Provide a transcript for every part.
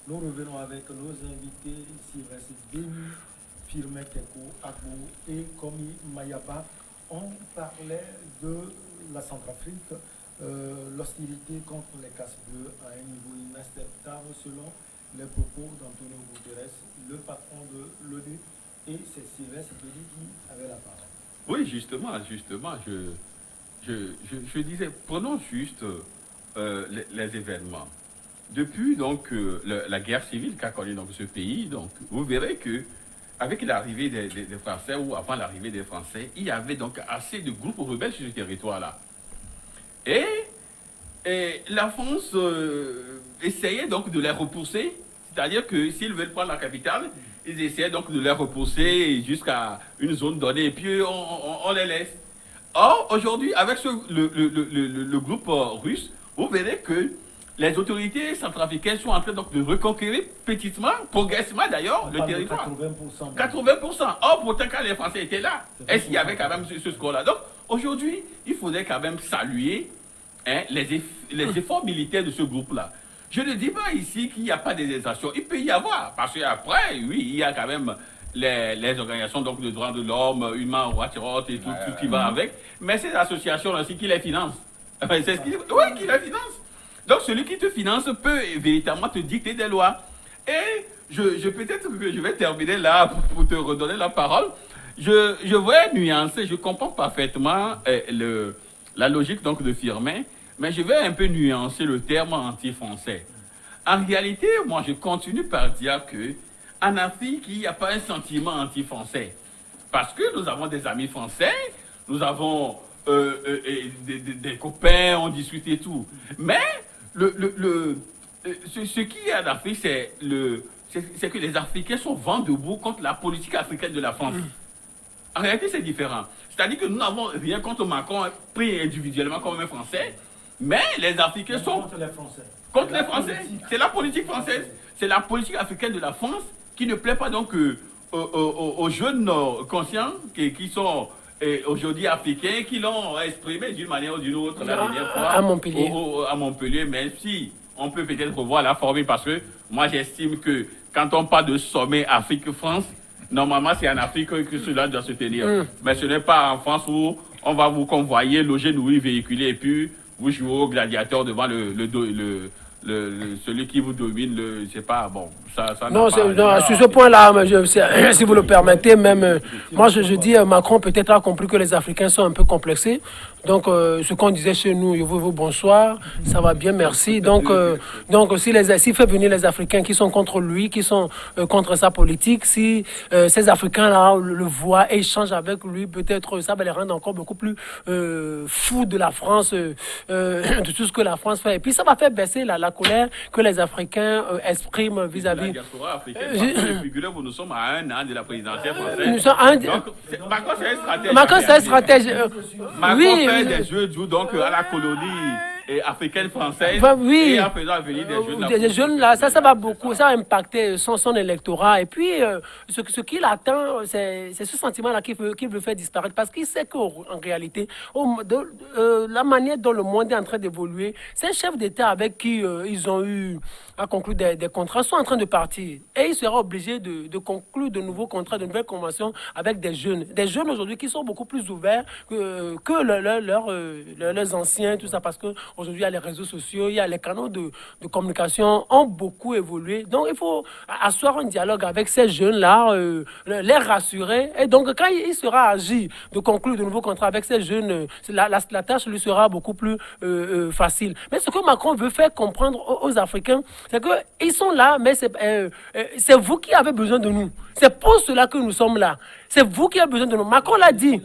Nous revenons avec nos invités, Sylvestre Béni, Firmin Keko, Agbo et Komi Mayaba. On parlait de la Centrafrique, l'hostilité contre les casse-bleus à un niveau inacceptable selon les propos d'Antonio Guterres, le patron de l'ONU, et c'est Sylvestre Béni qui avait la parole. Oui, justement, je disais, prenons juste les événements. Depuis donc la guerre civile qu'a connue donc ce pays, donc vous verrez que avec l'arrivée des Français ou avant l'arrivée des Français, il y avait donc assez de groupes rebelles sur ce territoire-là. Et, et la France essayait donc de les repousser, c'est-à-dire que s'ils veulent prendre la capitale, ils essayaient donc de les repousser jusqu'à une zone donnée et puis on les laisse. Or, aujourd'hui, avec le groupe russe, vous verrez que les autorités centrafricaines sont en train donc de reconquérir petitement, progressivement d'ailleurs, le territoire. 80%. 80%. Or, pourtant, quand les Français étaient là, est-ce qu'il y avait quand même ce score-là? Donc, aujourd'hui, il faudrait quand même saluer les efforts militaires de ce groupe-là. Je ne dis pas ici qu'il n'y a pas des actions. Il peut y avoir. Parce qu'après, oui, il y a quand même les organisations donc, de droits de l'homme, Human Rights Watch et tout ce qui va avec. Mais ces associations-là aussi qui les financent. Oui, qui les financent. Donc, celui qui te finance peut véritablement te dicter des lois. Et peut-être que je vais terminer là pour te redonner la parole. Je vais nuancer, je comprends parfaitement la logique donc, de Firmin, mais je vais un peu nuancer le terme anti-français. En réalité, moi, je continue par dire que en Afrique, il n'y a pas un sentiment anti-français. Parce que nous avons des amis français, nous avons des copains, on discute et tout. Mais ce qui est en Afrique, c'est que les Africains sont vent debout contre la politique africaine de la France. En réalité, c'est différent. C'est-à-dire que nous n'avons rien contre Macron pris individuellement comme un Français, mais les Africains sont contre les Français. Contre les Français. C'est la politique française. C'est la politique africaine de la France qui ne plaît pas donc aux jeunes conscients qui sont aujourd'hui africains, qui l'ont exprimé d'une manière ou d'une autre la dernière fois à Montpellier. À Montpellier, même si on peut peut-être revoir la formule parce que moi j'estime que quand on parle de sommet Afrique-France, normalement c'est en Afrique que cela doit se tenir. Mais ce n'est pas en France où on va vous convoyer, loger, nourrir, véhiculer et puis vous jouez au gladiateur devant celui qui vous domine, je sais pas, bon, ça non, sur ce point-là, si vous le permettez, même, moi je dis, Macron peut-être a compris que les Africains sont un peu complexés. Donc, ce qu'on disait chez nous, vous bonsoir, ça va bien, merci. Donc s'il fait venir les Africains qui sont contre lui, qui sont contre sa politique, si ces Africains-là le voient et échangent avec lui, peut-être ça va les rendre encore beaucoup plus fous de la France, de tout ce que la France fait. Et puis ça va faire baisser la colère que les Africains expriment vis-à-vis. La diaspora africaine, figurez-vous, nous sommes à un an de la présidentielle française. Nous sommes à un... Donc, Macron, c'est un stratège. Macron, c'est un stratège. Macron Oui, fait des jeux donc à la colonie africaine française. Oui. Et en faisant venir des jeunes là, ça va beaucoup, ça va impacter son électorat. Et puis, ce qu'il attend, c'est ce sentiment-là qu'il veut faire disparaître. Parce qu'il sait qu'en réalité, la manière dont le monde est en train d'évoluer, ces chefs d'État avec qui ils ont eu à conclure des contrats sont en train de partir. Et il sera obligé de conclure de nouveaux contrats, de nouvelles conventions avec des jeunes. Des jeunes aujourd'hui qui sont beaucoup plus ouverts que leurs anciens, tout ça, parce qu'aujourd'hui, il y a les réseaux sociaux, il y a les canaux de communication ont beaucoup évolué. Donc, il faut asseoir un dialogue avec ces jeunes-là, les rassurer. Et donc, quand il sera agi de conclure de nouveaux contrats avec ces jeunes, la tâche lui sera beaucoup plus facile. Mais ce que Macron veut faire comprendre aux Africains, c'est qu'ils sont là, mais c'est vous qui avez besoin de nous. C'est pour cela que nous sommes là. C'est vous qui avez besoin de nous. Macron l'a dit.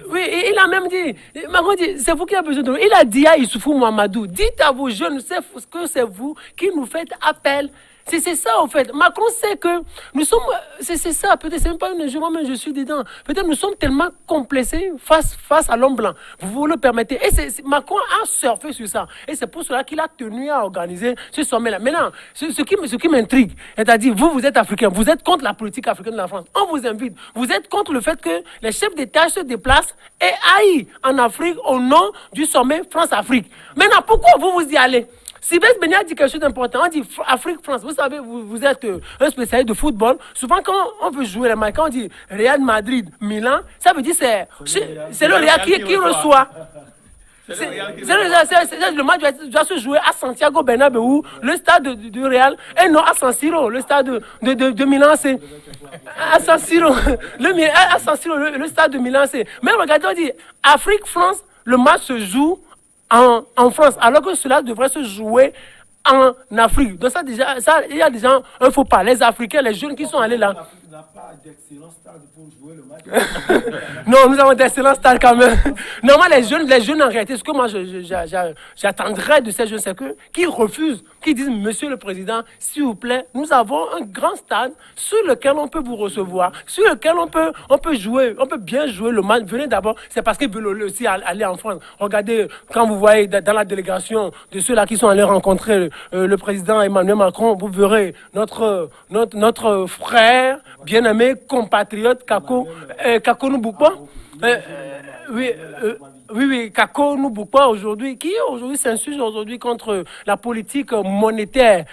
Oui, il a même dit. Macron dit, c'est vous qui avez besoin de nous. Il a dit à Issoufou Mamadou, dites à vos jeunes que c'est vous qui nous faites appel. C'est ça, en fait. Macron sait que nous sommes... C'est ça, peut-être, c'est même pas une injure, moi-même, je suis dedans. Peut-être nous sommes tellement complexés face à l'homme blanc. Vous le permettez. Et Macron a surfé sur ça. Et c'est pour cela qu'il a tenu à organiser ce sommet-là. Maintenant, ce qui m'intrigue, c'est-à-dire, vous êtes africain, vous êtes contre la politique africaine de la France. On vous invite. Vous êtes contre le fait que les chefs d'État se déplacent et aillent en Afrique au nom du sommet France-Afrique. Maintenant, pourquoi vous y allez? Sylvestre Beignet a dit quelque chose d'important. On dit Afrique-France. Vous savez, vous êtes un spécialiste de football. Souvent, quand on veut jouer les matchs, quand on dit Real Madrid, Milan, ça veut dire c'est le Real qui reçoit. Le match doit se jouer à Santiago Bernabéu, le stade du Real, et non à San Siro, le stade de Milan, c'est à San Siro, à San Siro, le stade de Milan, c'est. Mais regardez, on dit Afrique-France, le match se joue en France, alors que cela devrait se jouer en Afrique. Donc ça, il y a déjà un faux pas. Les Africains, les jeunes qui sont allés là. L'Afrique n'a pas d'excellent stade pour jouer le match. Non, nous avons d'excellents stades quand même. Normalement, les jeunes en réalité, ce que moi j'attendrais de ces jeunes, c'est qu'ils refusent, qu'ils disent, Monsieur le Président, s'il vous plaît, nous avons un grand stade sur lequel on peut vous recevoir, sur lequel on peut jouer, on peut bien jouer le match. Venez d'abord, c'est parce qu'ils veulent aussi aller en France. Regardez, quand vous voyez dans la délégation de ceux-là qui sont allés rencontrer le président Emmanuel Macron, vous verrez notre frère, bien-aimé, compatriote, Kako Nubukwa. Oui, Kako Nubukwa aujourd'hui, qui aujourd'hui s'insurge aujourd'hui contre la politique monétaire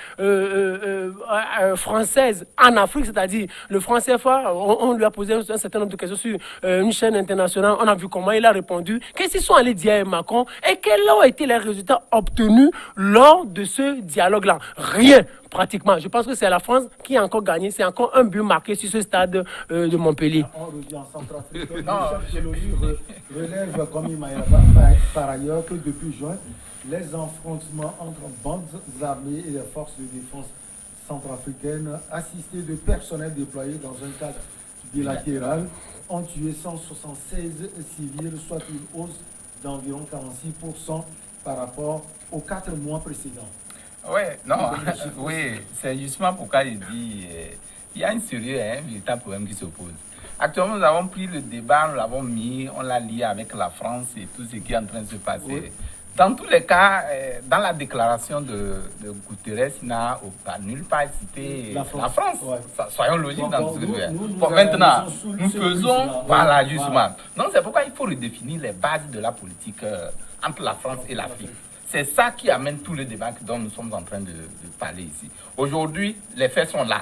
française en Afrique, c'est-à-dire le franc CFA. On lui a posé un certain nombre de questions sur une chaîne internationale. On a vu comment il a répondu. Qu'est-ce qu'ils sont allés dire à Macron et quels ont été les résultats obtenus lors de ce dialogue-là? Rien. Pratiquement. Je pense que c'est la France qui a encore gagné. C'est encore un but marqué sur ce stade de Montpellier. On revient en Centrafrique. Le chef de l'ONU relève, comme il m'a par ailleurs, que depuis juin, les affrontements entre bandes armées et les forces de défense centrafricaines, assistées de personnel déployé dans un cadre bilatéral, ont tué 176 civils, soit une hausse d'environ 46% par rapport aux 4 mois précédents. Oui, non, oui, c'est justement pourquoi il dit il y a un sérieux, un véritable problème qui se pose. Actuellement, nous avons pris le débat, nous l'avons mis, on l'a lié avec la France et tout ce qui est en train de se passer. Oui. Dans tous les cas, dans la déclaration de Guterres, il n'a nulle part cité la France. Ouais. Soyons logiques dans ce que bon, maintenant, nous faisons, voilà, justement. Donc, c'est pourquoi il faut redéfinir les bases de la politique entre la France et l'Afrique. C'est ça qui amène tout le débat dont nous sommes en train de parler ici. Aujourd'hui, les faits sont là.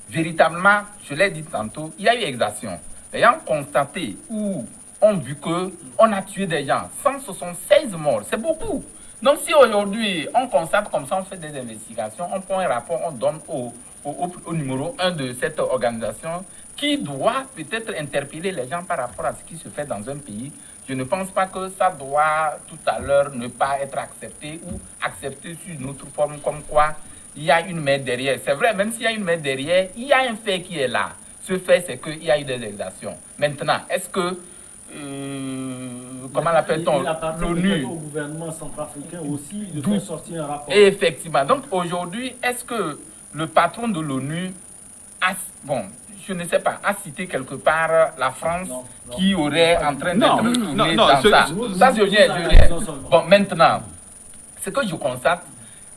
Véritablement, je l'ai dit tantôt, il y a eu exaction. Les gens ont constaté ou ont vu qu'on a tué des gens. 176 morts, c'est beaucoup. Donc si aujourd'hui, on constate comme ça, on fait des investigations, on prend un rapport, on donne au numéro 1 de cette organisation qui doit peut-être interpeller les gens par rapport à ce qui se fait dans un pays. Je ne pense pas que ça doit tout à l'heure ne pas être accepté ou accepté sous une autre forme comme quoi il y a une main derrière. C'est vrai, même s'il y a une main derrière, il y a un fait qui est là. Ce fait, c'est qu'il y a eu des exactions. Maintenant, est-ce que, comment l'appelle-t-on, l'ONU, au gouvernement centrafricain aussi de faire sortir un rapport. Effectivement. Donc aujourd'hui, est-ce que le patron de l'ONU a, bon, je ne sais pas, a cité quelque part la France qui aurait en train d'être tournée dans ça. Ça, je viens. Bon, maintenant, ce que je constate,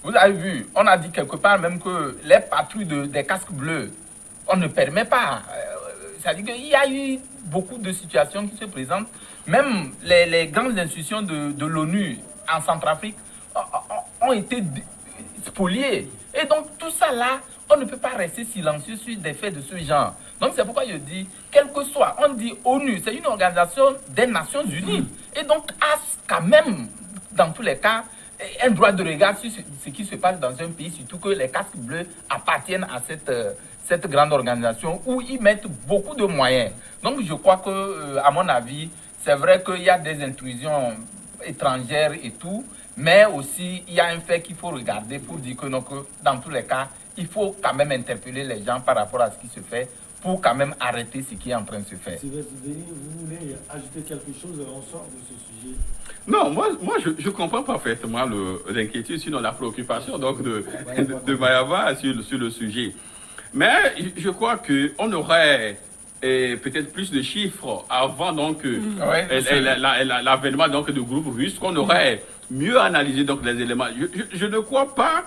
vous avez vu, on a dit quelque part même que les patrouilles des casques bleus, on ne permet pas. C'est-à-dire qu'il y a eu beaucoup de situations qui se présentent. Même les grandes institutions de l'ONU en Centrafrique ont été spoliées. Et donc, tout ça là, on ne peut pas rester silencieux sur des faits de ce genre. Donc, c'est pourquoi je dis, quel que soit, on dit ONU, c'est une organisation des Nations Unies. Et donc, a quand même, dans tous les cas, un droit de regard sur ce qui se passe dans un pays, surtout que les casques bleus appartiennent à cette grande organisation où ils mettent beaucoup de moyens. Donc, je crois que, à mon avis, c'est vrai qu'il y a des intrusions étrangères et tout, mais aussi, il y a un fait qu'il faut regarder pour dire que, dans tous les cas, il faut quand même interpeller les gens par rapport à ce qui se fait pour quand même arrêter ce qui est en train de se faire. Sylvestre Denis, vous voulez ajouter quelque chose en sort de ce sujet? Non, moi je comprends parfaitement l'inquiétude, sinon la préoccupation donc de Mayaba sur le sujet. Mais je crois qu'on aurait peut-être plus de chiffres avant donc l'avènement donc du groupe russe, qu'on aurait mieux analysé donc les éléments. Je ne crois pas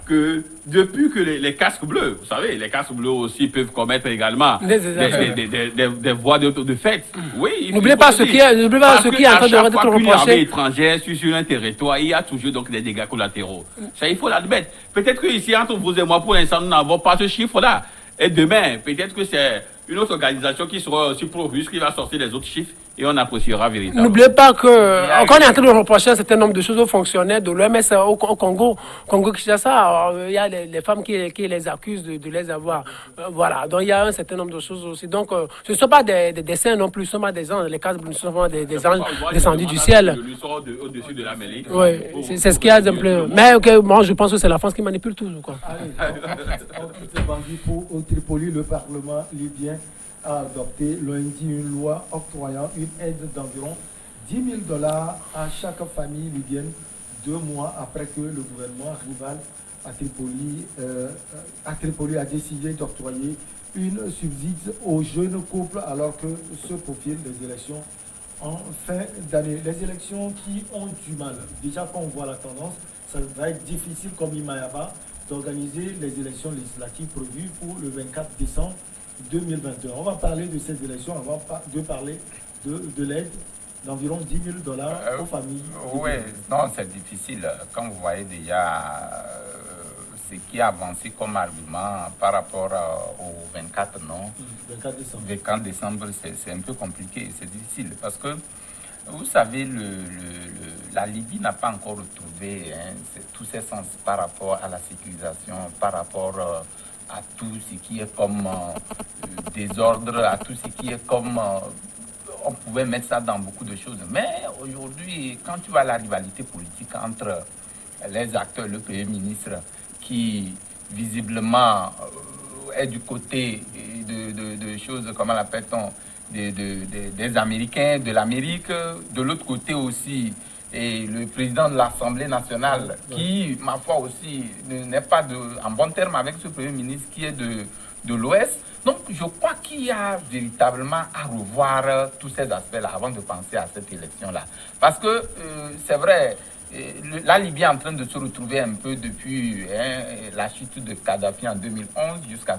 que depuis que les casques bleus, vous savez, les casques bleus aussi peuvent commettre également des voies de fait. Oui, n'oubliez pas ce qui est en train de être reproché. Une armée étrangère sur un territoire, il y a toujours donc des dégâts collatéraux. Ça, il faut l'admettre. Peut-être qu'ici, entre vous et moi, pour l'instant, nous n'avons pas ce chiffre-là. Et demain, peut-être que c'est une autre organisation qui sera aussi pro-russe qui va sortir les autres chiffres et on appréciera véritablement. N'oubliez pas que, qu'on est en train de reprocher un certain nombre de choses aux fonctionnaires de l'OMS au Congo. Kinshasa, il y a les femmes qui les accusent de les avoir. Voilà, donc il y a un certain nombre de choses aussi. Donc, ce ne sont pas des dessins non plus, ce ne sont pas des anges. Les cas ne sont pas des anges descendus du ciel. Au-dessus de la mêlée. Oui, c'est ce qu'il y a d'un peu. Mais moi, je pense que c'est la France qui manipule tout. Quoi. Allez, on quitte les bandits pour au Tripoli, le Parlement libyen a adopté lundi une loi octroyant une aide d'environ 10 000 $ à chaque famille libyenne 2 mois après que le gouvernement rival à Tripoli a décidé d'octroyer une subside aux jeunes couples alors que se profilent les élections en fin d'année. Les élections qui ont du mal. Déjà, quand on voit la tendance, ça va être difficile comme Imayaba d'organiser les élections législatives prévues pour le 24 décembre 2021. On va parler de ces élections avant de parler de l'aide d'environ 10 000 $ aux familles. Oui, non, c'est difficile. Quand vous voyez déjà ce qui est avancé comme argument par rapport au 24, non 24 décembre. 24 décembre, c'est un peu compliqué, c'est difficile parce que vous savez, la Libye n'a pas encore retrouvé tous ses sens par rapport à la sécurisation, par rapport à tout ce qui est comme désordre, à tout ce qui est comme... on pouvait mettre ça dans beaucoup de choses. Mais aujourd'hui, quand tu vois la rivalité politique entre les acteurs, le Premier ministre, qui visiblement est du côté de choses, comment l'appelle-t-on, des Américains, de l'Amérique, de l'autre côté aussi, et le président de l'Assemblée nationale, qui, ma foi aussi, n'est pas en bon terme avec ce Premier ministre qui est de l'Ouest. Donc, je crois qu'il y a véritablement à revoir tous ces aspects-là avant de penser à cette élection-là. Parce que, c'est vrai, la Libye est en train de se retrouver un peu depuis la chute de Kadhafi en 2011 jusqu'à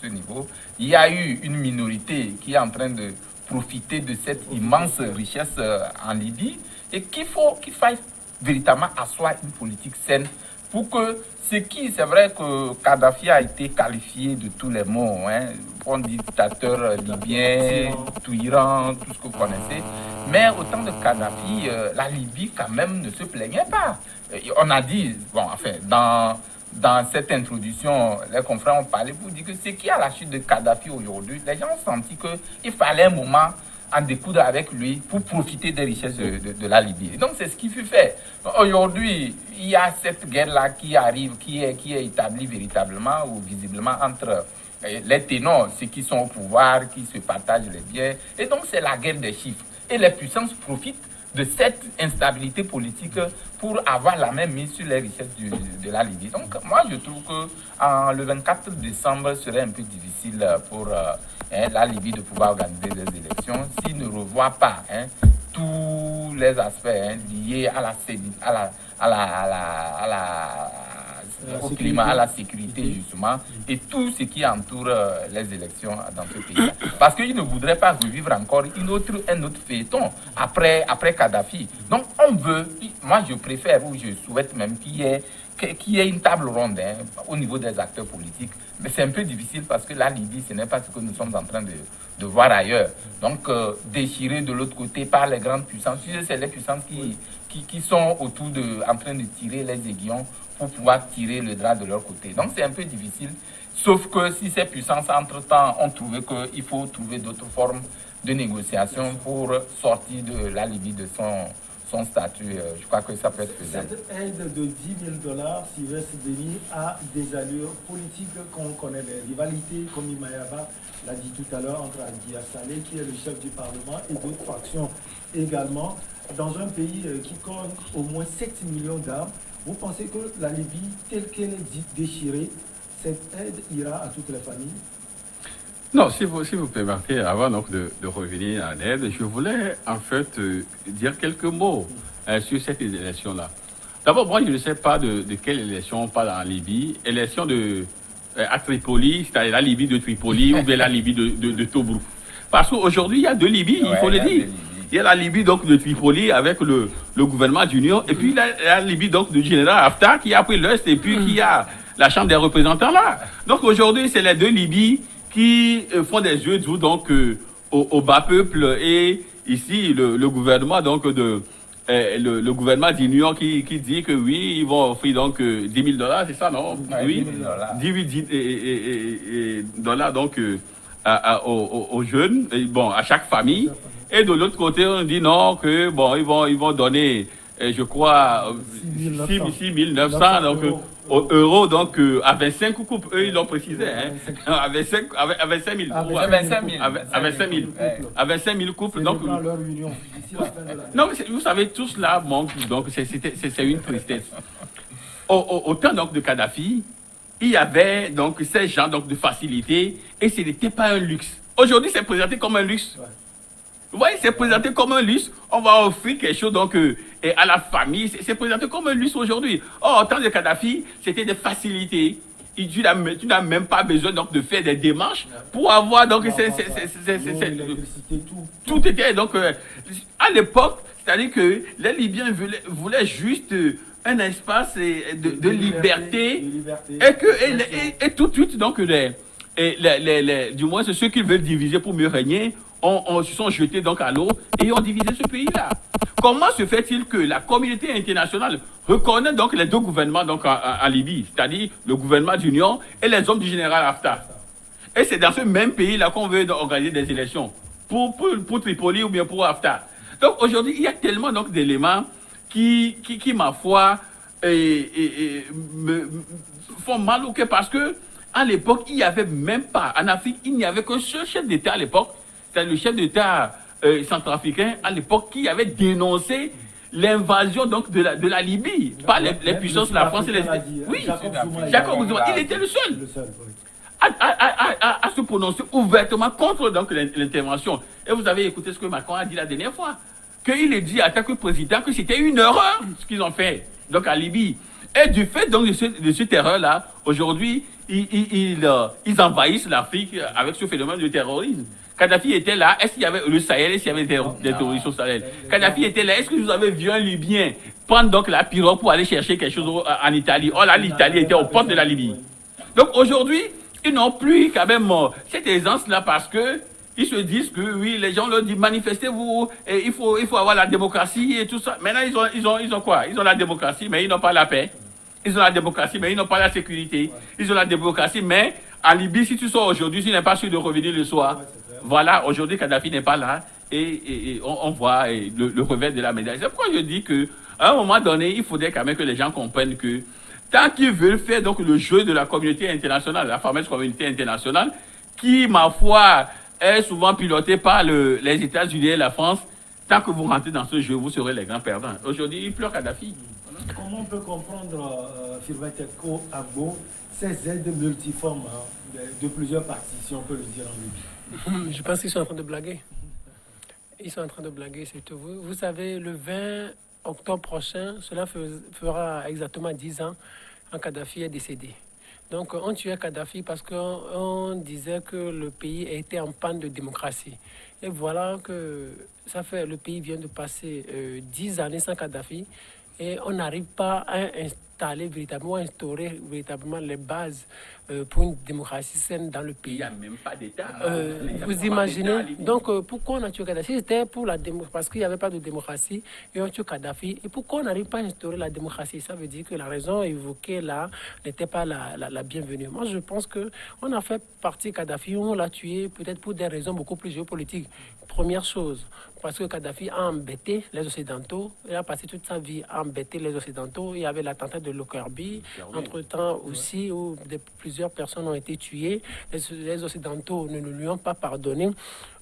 ce niveau. Il y a eu une minorité qui est en train de profiter de cette immense richesse en Libye et qu'il faille véritablement asseoir une politique saine pour que c'est vrai que Kadhafi a été qualifié de tous les mots, bon dictateur libyen, tyran, tout ce que vous connaissez. Mais au temps de Kadhafi, la Libye quand même ne se plaignait pas. On a dit, bon, enfin, dans cette introduction, les confrères ont parlé pour dire que ce qui est à la chute de Kadhafi aujourd'hui, les gens ont senti qu'il fallait un moment en découdre avec lui pour profiter des richesses de la Libye. Et donc c'est ce qui fut fait. Aujourd'hui, il y a cette guerre-là qui arrive, qui est établie véritablement ou visiblement entre les ténors, ceux qui sont au pouvoir, qui se partagent les biens. Et donc c'est la guerre des chiffres. Et les puissances profitent de cette instabilité politique pour avoir la même mise sur les richesses de la Libye. Donc moi je trouve que le 24 décembre serait un peu difficile pour la Libye de pouvoir organiser des élections s'il ne revoit pas tous les aspects liés au climat, à la sécurité justement, et tout ce qui entoure les élections dans ce pays-là. Parce qu'il ne voudrait pas revivre encore un autre feuilleton après Kadhafi. Donc on veut, moi je préfère ou je souhaite même qu'il y ait une table ronde au niveau des acteurs politiques. Mais c'est un peu difficile parce que la Libye, ce n'est pas ce que nous sommes en train de voir ailleurs. Donc déchiré de l'autre côté par les grandes puissances, c'est les puissances qui sont autour en train de tirer les aiguillons pour pouvoir tirer le drap de leur côté. Donc c'est un peu difficile, sauf que si ces puissances entre-temps ont trouvé qu'il faut trouver d'autres formes de négociation pour sortir de la Libye de son statut, je crois que ça peut être faisable. Cette aide de 10 000 $, Sylvestre Denis, a des allures politiques qu'on connaît, les rivalités, comme Imayaba l'a dit tout à l'heure, entre Aguiya Saleh, qui est le chef du Parlement, et d'autres factions également. Dans un pays qui compte au moins 7 millions d'armes, vous pensez que la Libye, telle qu'elle est déchirée, cette aide ira à toutes les familles? Non, si vous permettez, avant donc de revenir à l'aide, je voulais en fait dire quelques mots sur cette élection-là. D'abord, moi, je ne sais pas de quelle élection on parle en Libye. Élection à Tripoli, c'est-à-dire la Libye de Tripoli ou bien la Libye de Tobrouk. Parce qu'aujourd'hui, il y a deux Libyes, il faut le dire. Il y a la Libye donc, de Tripoli avec le gouvernement d'union, et puis la Libye donc, du général Haftar qui a pris l'Est, et puis qui a la Chambre des représentants là. Donc aujourd'hui, c'est les deux Libyes qui font des yeux doux donc, au bas peuple, et ici, le gouvernement donc, le gouvernement d'union qui dit que oui, ils vont offrir donc $10,000, c'est ça, non? Oui, $10,000 donc aux jeunes, et, bon, à chaque famille. Et de l'autre côté, on dit non, que bon, ils vont donner, je crois, 6 900 donc, euros donc, à 25 coupes. Eux, ils l'ont précisé. Hein, à 25 000. À 25 000 couples. Donc, non, mais vous savez, tout cela manque. Donc, c'est une tristesse. Au temps donc, de Kadhafi, il y avait donc, ces gens donc, de facilité et ce n'était pas un luxe. Aujourd'hui, c'est présenté comme un luxe. Vous voyez, c'est présenté comme un luxe. On va offrir quelque chose donc, et à la famille. C'est présenté comme un luxe aujourd'hui. Or, au temps de Kadhafi, c'était des facilités. Tu n'as même pas besoin donc, de faire des démarches pour avoir. Donc, tout était. Donc, à l'époque, c'est-à-dire que les Libyens voulaient juste un espace de liberté. Et tout de suite, donc, du moins, c'est ceux qui veulent diviser pour mieux régner. Se sont jetés donc à l'eau et ont divisé ce pays-là. Comment se fait-il que la communauté internationale reconnaît donc les deux gouvernements donc en Libye, c'est-à-dire le gouvernement d'union et les hommes du général Haftar? Et c'est dans ce même pays-là qu'on veut organiser des élections pour Tripoli ou bien pour Haftar. Donc aujourd'hui, il y a tellement donc d'éléments qui ma foi, me font mal au cœur parce que à l'époque, il n'y avait même pas, en Afrique, il n'y avait qu'un seul chef d'État à l'époque. C'est le chef d'État centrafricain à l'époque qui avait dénoncé l'invasion donc de la Libye par les puissances de la France et les États-Unis. Oui, Jacob Zuma, il était le seul à se prononcer ouvertement contre donc l'intervention. Et vous avez écouté ce que Macron a dit la dernière fois, qu'il a dit à tant que président que c'était une erreur ce qu'ils ont fait donc à Libye. Et du fait donc de cette erreur-là, aujourd'hui, ils envahissent l'Afrique avec ce phénomène de terrorisme. Kadhafi était là. Est-ce qu'il y avait le Sahel? Est-ce qu'il y avait des terroristes au Sahel? Kadhafi était là. Est-ce que vous avez vu un Libyen prendre donc la pirogue pour aller chercher quelque chose en Italie? Oh là, l'Italie était aux portes de la Libye. Donc aujourd'hui, ils n'ont plus quand même cette aisance-là parce que ils se disent que oui, les gens leur disent manifestez-vous, et il faut avoir la démocratie et tout ça. Maintenant, ils ont quoi? Ils ont la démocratie, mais ils n'ont pas la paix. Ils ont la démocratie, mais ils n'ont pas la sécurité. Ils ont la démocratie, mais en Libye, si tu sors aujourd'hui, tu n'es pas sûr de revenir le soir. Voilà, aujourd'hui, Kadhafi n'est pas là et on voit le revers de la médaille. C'est pourquoi je dis qu'à un moment donné, il faudrait quand même que les gens comprennent que tant qu'ils veulent faire donc, le jeu de la communauté internationale, la fameuse communauté internationale, qui, ma foi, est souvent pilotée par les États-Unis et la France, tant que vous rentrez dans ce jeu, vous serez les grands perdants. Aujourd'hui, il pleure Kadhafi. Comment on peut comprendre, Firmin Agbo, ces aides multiformes de plusieurs parties, si on peut le dire en Libye? Je pense qu'ils sont en train de blaguer. Ils sont en train de blaguer, c'est tout. Vous savez, le 20 octobre prochain, cela fera exactement 10 ans quand Kadhafi est décédé. Donc, on tuait Kadhafi parce qu'on disait que le pays était en panne de démocratie. Et voilà que le pays vient de passer 10 années sans Kadhafi et on n'arrive pas à instaurer véritablement les bases pour une démocratie saine dans le pays. Il n'y a même pas d'État. Vous imaginez? Donc, pourquoi on a tué Kadhafi? C'était pour la démocratie, parce qu'il n'y avait pas de démocratie et on tue Kadhafi. Et pourquoi on n'arrive pas à instaurer la démocratie? Ça veut dire que la raison évoquée là n'était pas la bienvenue. Moi, je pense qu'on a fait partie Kadhafi, on l'a tué peut-être pour des raisons beaucoup plus géopolitiques. Première chose, parce que Kadhafi a embêté les Occidentaux. Il a passé toute sa vie à embêter les Occidentaux. Il y avait l'attentat de Lockerbie. Entre-temps aussi, où plusieurs personnes ont été tuées. Les Occidentaux ne lui ont pas pardonné.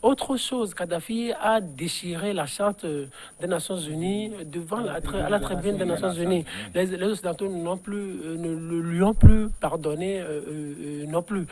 Autre chose, Kadhafi a déchiré la charte des Nations Unies à la tribune des Nations Unies. Les Occidentaux ne lui ont plus pardonné non plus.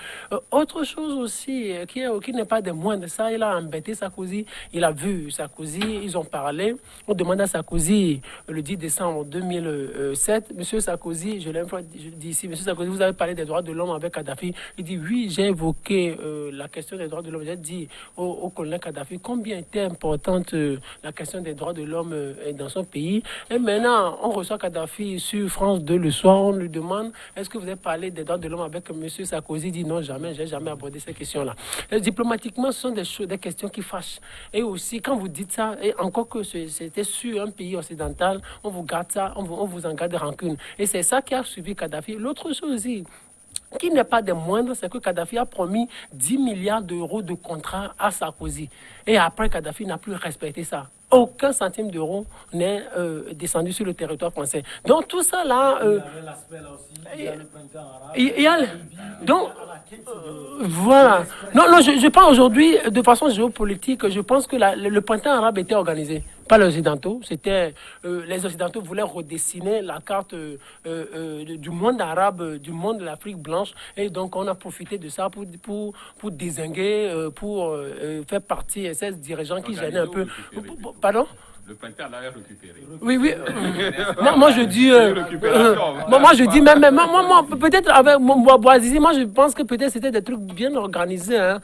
Autre chose aussi, qui n'est pas des moindres, ça, il a embêté Sarkozy. Il a vu Sarkozy, ils ont parlé. On demande à Sarkozy le 10 décembre 2007, Monsieur Sarkozy, je dis ici, Monsieur Sarkozy, vous avez parlé des droits de l'homme avec Kadhafi. Il dit oui, j'ai évoqué la question des droits de l'homme. J'ai dit au colonel Kadhafi combien était importante la question des droits de l'homme dans son pays. Et maintenant, on reçoit Kadhafi sur France 2 le soir, on lui demande est-ce que vous avez parlé des droits de l'homme avec M. Sarkozy? Il dit non, jamais, j'ai jamais abordé ces questions-là. Diplomatiquement, ce sont des questions qui fâchent. Et aussi, quand vous dites ça, et encore que c'était sur un pays occidental, on vous garde ça, on vous en garde rancune. Et c'est ça qui a suivi Kadhafi. L'autre chose aussi, qui n'est pas des moindres, c'est que Kadhafi a promis 10 milliards d'euros de contrats à Sarkozy. Et après, Kadhafi n'a plus respecté ça. Aucun centime d'euro n'est descendu sur le territoire français. Donc tout ça là... il y avait l'aspect là aussi, il y a le printemps arabe. Donc, voilà. Non, je pense aujourd'hui, de façon géopolitique, je pense que le printemps arabe était organisé par les Occidentaux. Les Occidentaux voulaient redessiner la carte du monde arabe, du monde de l'Afrique blanche. Et donc, on a profité de ça pour dézinguer, pour faire partie de ces dirigeants qui gênaient un peu. Pardon? Le printemps l'avait récupéré. Oui. Moi, je dis... moi, je dis même... Moi, peut-être avec Boazizi, moi, je pense que peut-être c'était des trucs bien organisés. Hein.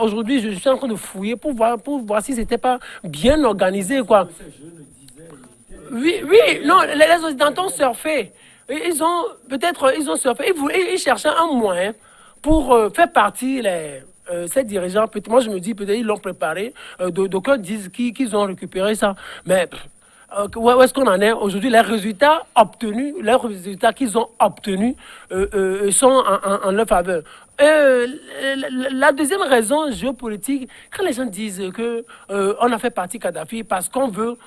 Aujourd'hui, je suis en train de fouiller pour voir si c'était pas bien organisé, quoi. Oui, non, les Occidentaux ont surfé. Ils ont surfé. Ils cherchaient un moyen pour faire partie ces dirigeants, moi je me dis peut-être ils l'ont préparé, d'aucuns disent qu'ils ont récupéré ça, mais où est-ce qu'on en est aujourd'hui? Les résultats qu'ils ont obtenus sont en leur faveur. La deuxième raison géopolitique, quand les gens disent que on a fait partie Kadhafi parce qu'on veut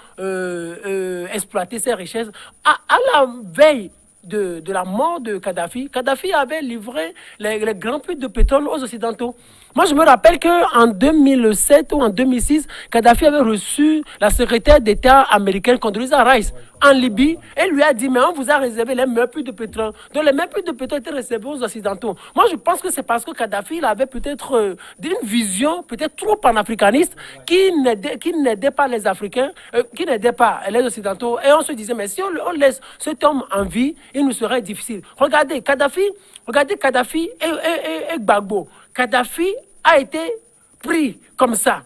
exploiter ses richesses, à la veille de la mort de Kadhafi, Kadhafi avait livré les grands puits de pétrole aux Occidentaux. Moi, je me rappelle qu'en 2007 ou en 2006, Kadhafi avait reçu la secrétaire d'État américaine Condoleezza Rice en Libye et lui a dit, mais on vous a réservé les meilleurs puits de pétrole. Donc les meilleurs puits de pétrole étaient réservés aux Occidentaux. Moi, je pense que c'est parce que Kadhafi il avait peut-être une vision peut-être trop panafricaniste qui n'aidait pas les Africains, qui n'aidait pas les Occidentaux. Et on se disait, mais si on laisse cet homme en vie, il nous serait difficile. Regardez Kadhafi et Gbagbo. Kadhafi a été pris comme ça.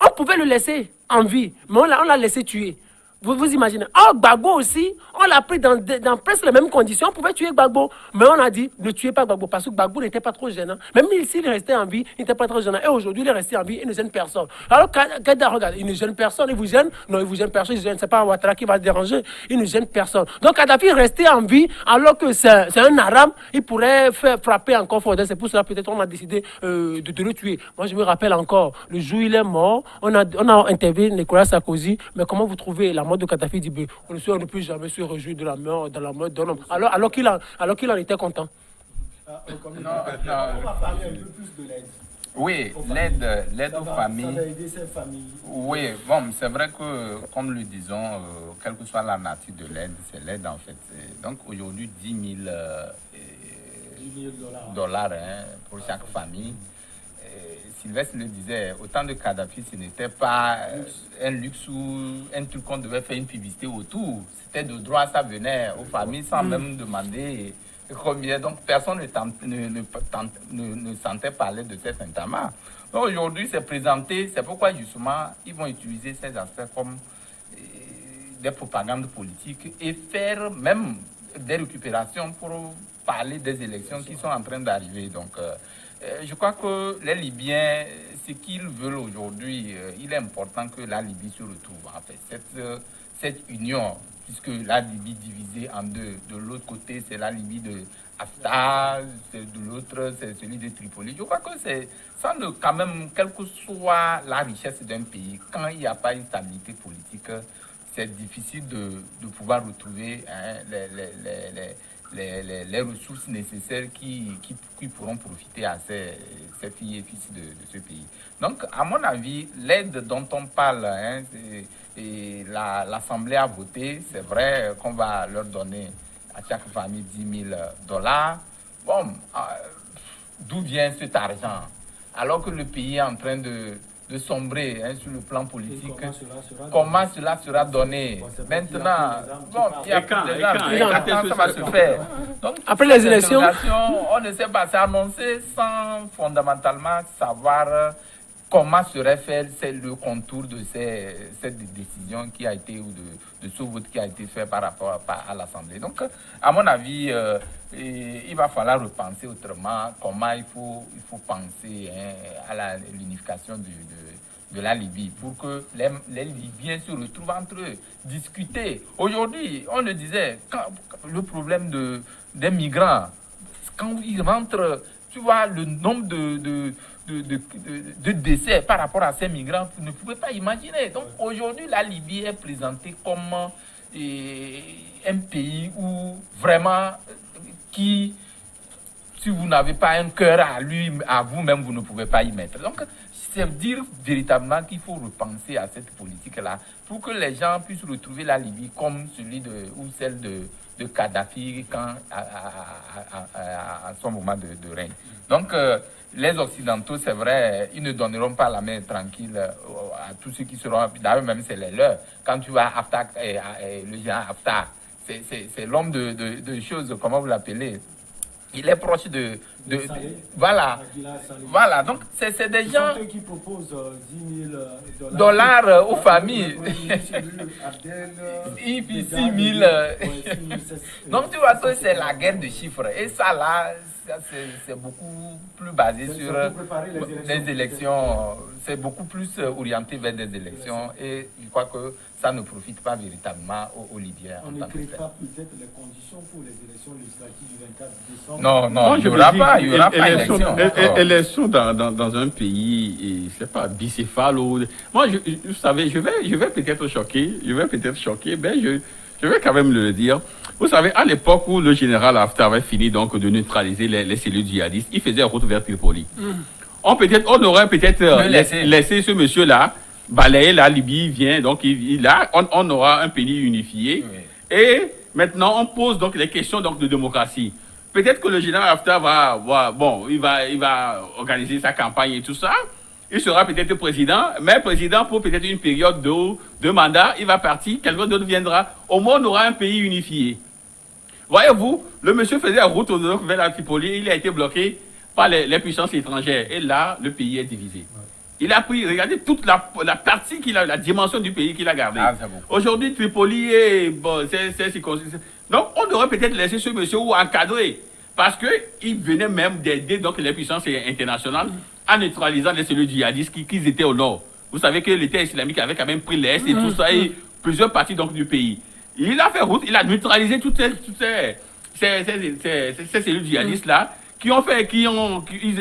On pouvait le laisser en vie, mais on l'a laissé tuer. Vous imaginez. Oh, Gbagbo aussi, on l'a pris dans presque les mêmes conditions. On pouvait tuer Gbagbo. Mais on a dit, ne tuez pas Gbagbo parce que Gbagbo n'était pas trop gênant. Même s'il restait en vie, il n'était pas trop gênant. Et aujourd'hui, il est resté en vie, il ne gêne personne. Alors, Kadhafi, regarde, il ne gêne personne. Il vous gêne? Non, il vous gêne personne. C'est pas Ouattara qui va se déranger. Il ne gêne personne. Donc, Kadhafi restait en vie alors que c'est un arabe. Il pourrait faire frapper encore fort. C'est pour cela peut-être on a décidé de le tuer. Moi, je me rappelle encore, le jour où il est mort, on a interviewé Nicolas Sarkozy. Mais comment vous trouvez la mort de Kadhafi? Dit, on ne peut jamais se réjouir de la mort d'un homme. Alors qu'il en était content. On va parler un peu plus de l'aide. Oui, l'aide aux familles. Ça va aider ces familles. Oui, bon, c'est vrai que, comme le disons, quelle que soit la nature de l'aide, c'est l'aide en fait. Donc aujourd'hui, 10 000 dollars pour chaque famille. Sylvestre le disait, au temps de Kadhafi, ce n'était pas un luxe ou un truc qu'on devait faire une publicité autour. C'était de droit, ça venait aux familles sans même demander combien. Donc personne ne sentait parler de cet entament. Donc aujourd'hui, c'est présenté, c'est pourquoi justement, ils vont utiliser ces aspects comme des propagandes politiques et faire même des récupérations pour parler des élections qui sont en train d'arriver. Donc, je crois que les Libyens, ce qu'ils veulent aujourd'hui, il est important que la Libye se retrouve. En fait, cette union, puisque la Libye divisée en deux, de l'autre côté, c'est la Libye de Haftar, de l'autre, c'est celui de Tripoli. Je crois que c'est ça, quand même, quelle que soit la richesse d'un pays, quand il n'y a pas une stabilité politique, c'est difficile de pouvoir retrouver les ressources nécessaires qui pourront profiter à ces filles et fils de ce pays. Donc, à mon avis, l'aide dont on parle, hein, et l'Assemblée a voté, c'est vrai qu'on va leur donner à chaque famille $10,000. Bon, d'où vient cet argent? Alors que le pays est en train de sombrer, hein, sur le plan politique. Comment cela sera donné? Maintenant, bon, il y a quand ça va se faire. Donc, après les élections, on ne sait pas, c'est annoncé sans fondamentalement savoir comment serait fait le contour de cette décision qui a été, ou de ce vote qui a été fait par rapport à l'Assemblée. Donc, à mon avis, il va falloir repenser autrement comment il faut penser, hein, à l'unification de la Libye pour que les Libyens se retrouvent entre eux, discuter. Aujourd'hui, on le disait, le problème des migrants, quand ils rentrent, tu vois, le nombre de décès par rapport à ces migrants, vous ne pouvez pas imaginer. Donc aujourd'hui, la Libye est présentée comme un pays où vraiment, si vous n'avez pas un cœur à vous-même, vous ne pouvez pas y mettre. Donc, c'est dire véritablement qu'il faut repenser à cette politique-là pour que les gens puissent retrouver la Libye comme celle de Kadhafi à son moment de règne. Donc, les Occidentaux, c'est vrai, ils ne donneront pas la main tranquille à tous ceux qui seront... D'ailleurs, même c'est les leurs. Quand tu vas à Haftar, le général Haftar, c'est l'homme de choses, comment vous l'appelez? Il est proche voilà. Voilà, donc c'est des gens qui proposent $10,000 aux familles. Il fait 6 000. Donc tu vois que c'est la guerre de chiffres. Et ça là, c'est beaucoup plus basé sur les élections. C'est beaucoup plus orienté vers des élections. Et je crois que ça ne profite pas véritablement aux Libyens. On ne crée pas peut-être les conditions pour les élections législatives du 24 décembre. Non, il n'y aura pas d'élection. Élection dans un pays, c'est pas bicéphale. Moi, vous savez, je vais peut-être choquer, mais je vais quand même le dire. Vous savez, à l'époque où le général Haftar avait fini donc de neutraliser les cellules djihadistes, il faisait route vers Tripoli. On aurait peut-être laissé ce monsieur-là balayer la Libye, vient, donc on aura un pays unifié. Oui. Et maintenant, on pose donc les questions donc, de démocratie. Peut-être que le général Haftar il va organiser sa campagne et tout ça. Il sera peut-être président, mais président pour peut-être une période de mandat, il va partir, quelqu'un d'autre viendra. Au moins, on aura un pays unifié. Voyez-vous, le monsieur faisait la route vers la Tripoli, il a été bloqué par les puissances étrangères. Et là, le pays est divisé. Ouais. Il a pris, regardez toute la partie la dimension du pays qu'il a gardée. Aujourd'hui, Tripoli c'est donc, on aurait peut-être laissé ce monsieur ou encadrer. Parce qu'il venait même d'aider donc, les puissances internationales en neutralisant les cellules djihadistes qui étaient au nord. Vous savez que l'État islamique avait quand même pris l'Est et tout ça, et plusieurs parties donc, du pays. Il a fait route, il a neutralisé toutes ces cellules djihadistes-là, il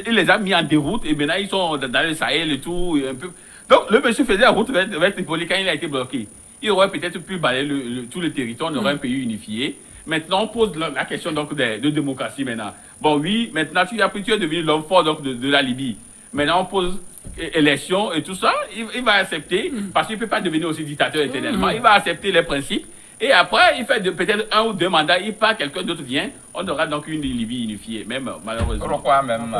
les a mis en déroute, et maintenant ils sont dans le Sahel et tout. Et un peu. Donc le monsieur faisait la route vers Tripoli quand il a été bloqué. Il aurait peut-être pu balayer tout le territoire, on aurait un pays unifié. Maintenant, on pose la question donc, de démocratie maintenant. Bon, oui, maintenant, tu es devenu l'homme fort donc, de la Libye. Maintenant, on pose élection et tout ça. Il va accepter, parce qu'il ne peut pas devenir aussi dictateur éternellement. Il va accepter les principes. Et après, il fait peut-être 1 ou 2 mandats, il part, quelqu'un d'autre vient. On aura donc une Libye unifiée, même malheureusement. Pourquoi même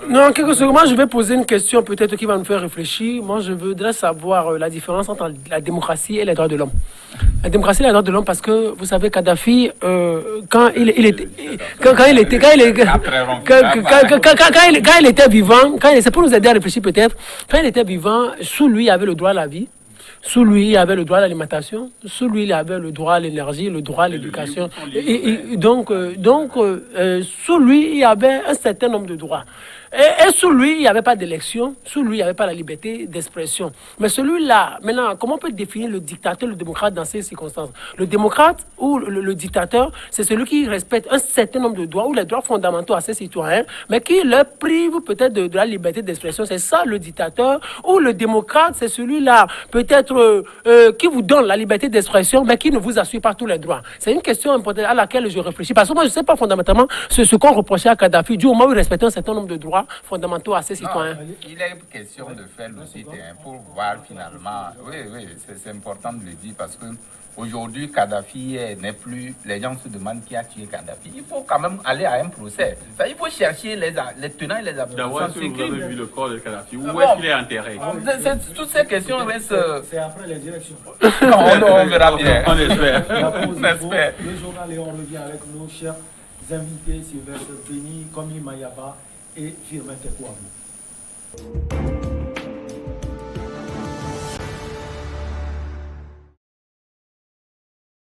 Non, quelque chose. Moi, je vais poser une question peut-être qui va nous faire réfléchir. Moi, je voudrais savoir la différence entre la démocratie et les droits de l'homme. La démocratie et les droits de l'homme, parce que vous savez, Kadhafi, quand il était vivant, c'est pour nous aider à réfléchir peut-être, quand il était vivant, sous lui, il y avait le droit à la vie. Sous lui, il y avait le droit à l'alimentation. Sous lui, il y avait le droit à l'énergie, le droit à l'éducation. Donc, sous lui, il y avait un certain nombre de droits. Et sous lui, il n'y avait pas d'élection, sous lui, il n'y avait pas la liberté d'expression. Mais celui-là, maintenant, comment on peut définir le dictateur, le démocrate dans ces circonstances? Le démocrate ou le dictateur, c'est celui qui respecte un certain nombre de droits ou les droits fondamentaux à ses citoyens, mais qui leur prive peut-être de la liberté d'expression. C'est ça le dictateur. Ou le démocrate, c'est celui-là, peut-être, qui vous donne la liberté d'expression, mais qui ne vous assure pas tous les droits. C'est une question importante à laquelle je réfléchis. Parce que moi, je ne sais pas fondamentalement ce qu'on reprochait à Kadhafi, du moment où il respectait un certain nombre de droits fondamentaux à ses citoyens. Non, il est question de faire l'audit pour voir finalement. Oui, oui, c'est important de le dire parce que aujourd'hui, Kadhafi n'est plus. Les gens se demandent qui a tué Kadhafi. Il faut quand même aller à un procès. Ça, il faut chercher les tenants et les D'abord, aboutissants. est-ce que vous avez vu le corps de Kadhafi? Où Bon. est-ce qu'il est enterré? Toutes ces questions restent. C'est après les élections. Non, on verra bien. On espère. La pause On est espère. bon. Le journal et on revient avec nos chers invités Sylvestre Béni, Komi Mayaba et Firmin Tekouabou.